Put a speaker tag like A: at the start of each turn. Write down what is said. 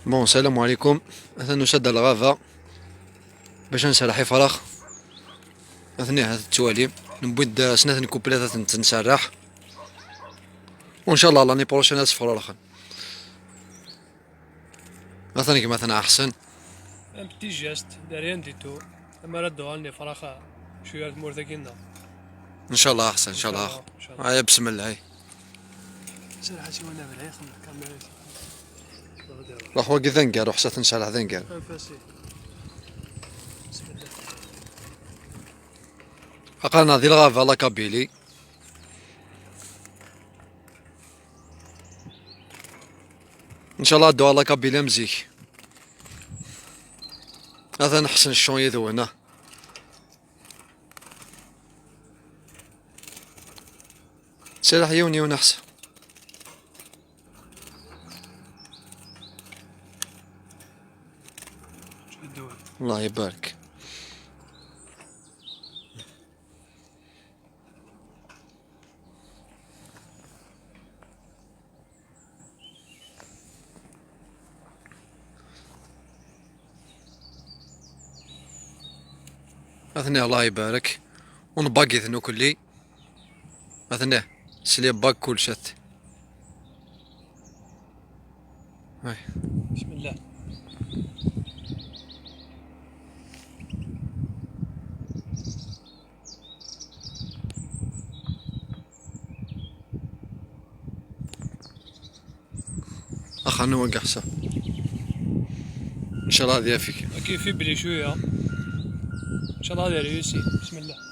A: بون السلام عليكم. مثلا نشد الغابة باش نسرح فراغ. مثلا هاد التواليم نبود سنة كوبليتات تنسرح، وان شاء الله لاني بروشين نصفر الاخر. مثلا كي مثلا احسن.
B: Un petit geste, de rien du tout. أما ردوا عني فراخة شوية مرتقينا.
A: ان شاء الله احسن، ان
B: إن
A: شاء
B: شاء
A: الله
B: الله إن شاء الله.
A: هاي بسم الله. هاي
B: سرحة شي وانا بالعيق الكاميرا.
A: روح وقي ذنقر، روح ستنشرح ذنقر.
B: أنفاسي. بسم الله.
A: أقلنا ذي الغابة لا كابيلي. ان شاء الله الدوا لا كابيلي مزيك. هذا نحسن الشون يذونا. سلاح يوني ونحسن.
B: شو الدول.
A: الله يبارك. مثلا الله يبارك. ونباقي ذنو كلي. مثلا سلي باك كل شت. هاي
B: بسم الله.
A: اخا نوقع حسا. ان شاء الله هذه فيك.
B: كيف يبلي شوية. إن شاء الله هذا ريوسي. بسم الله.